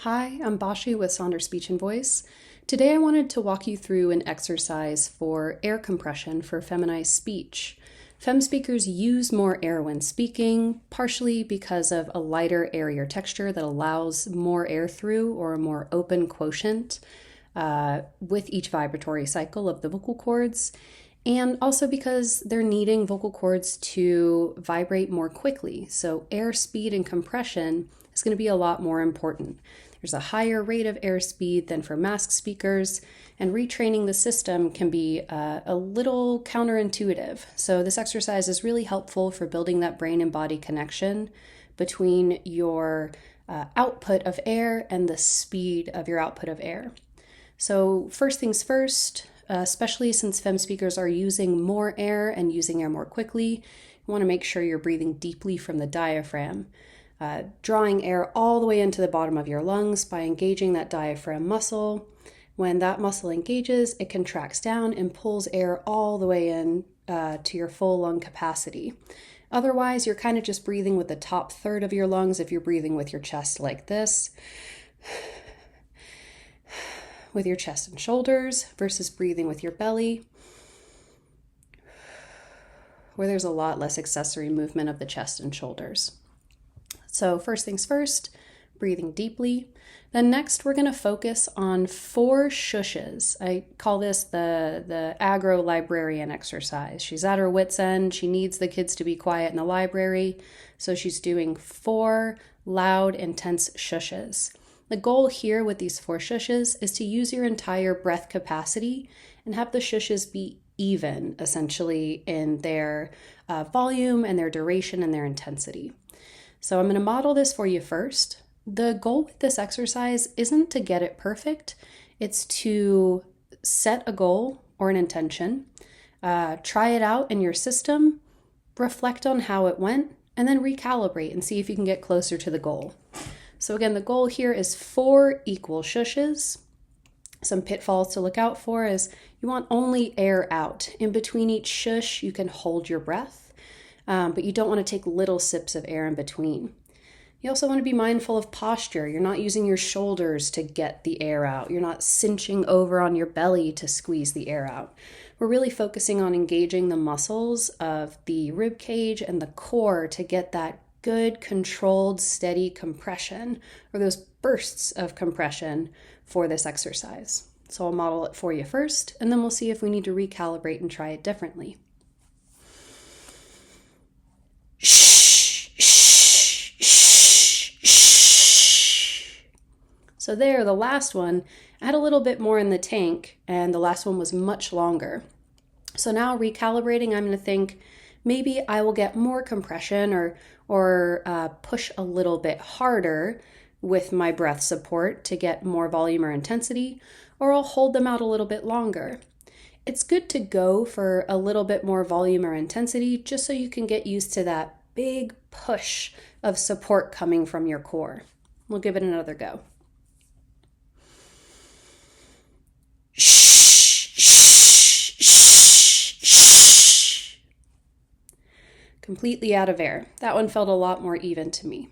Hi, I'm Bashi with Sonder Speech and Voice. Today I wanted to walk you through an exercise for air compression for feminized speech. Fem speakers use more air when speaking, partially because of a lighter, airier texture that allows more air through or a more open quotient with each vibratory cycle of the vocal cords, and also because they're needing vocal cords to vibrate more quickly. So air speed and compression is going to be a lot more important. There's a higher rate of airspeed than for mask speakers, and retraining the system can be a little counterintuitive. So this exercise is really helpful for building that brain and body connection between your output of air and the speed of your output of air. So first things first, especially since fem speakers are using more air and using air more quickly, you want to make sure you're breathing deeply from the diaphragm. Drawing air all the way into the bottom of your lungs by engaging that diaphragm muscle. When that muscle engages, it contracts down and pulls air all the way in to your full lung capacity. Otherwise, you're kind of just breathing with the top third of your lungs if you're breathing with your chest like this, with your chest and shoulders, versus breathing with your belly, where there's a lot less accessory movement of the chest and shoulders. So first things first, breathing deeply. Then next, we're going to focus on 4 shushes. I call this the aggro librarian exercise. She's at her wit's end. She needs the kids to be quiet in the library. So she's doing 4 loud, intense shushes. The goal here with these 4 shushes is to use your entire breath capacity and have the shushes be even, essentially, in their volume and their duration and their intensity. So I'm going to model this for you first. The goal with this exercise isn't to get it perfect. It's to set a goal or an intention, try it out in your system, reflect on how it went, and then recalibrate and see if you can get closer to the goal. So again, the goal here is 4 equal shushes. Some pitfalls to look out for is you want only air out. In between each shush, you can hold your breath. But you don't want to take little sips of air in between. You also want to be mindful of posture. You're not using your shoulders to get the air out. You're not cinching over on your belly to squeeze the air out. We're really focusing on engaging the muscles of the rib cage and the core to get that good, controlled, steady compression, or those bursts of compression for this exercise. So I'll model it for you first, and then we'll see if we need to recalibrate and try it differently. So there, the last one, I had a little bit more in the tank, and the last one was much longer. So now recalibrating, I'm going to think maybe I will get more compression or push a little bit harder with my breath support to get more volume or intensity, or I'll hold them out a little bit longer. It's good to go for a little bit more volume or intensity just so you can get used to that big push of support coming from your core. We'll give it another go. Completely out of air. That one felt a lot more even to me.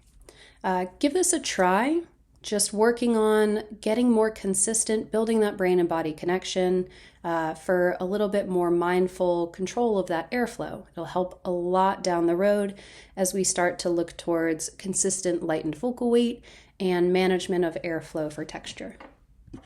Give this a try, just working on getting more consistent, building that brain and body connection for a little bit more mindful control of that airflow. It'll help a lot down the road as we start to look towards consistent lightened vocal weight and management of airflow for texture.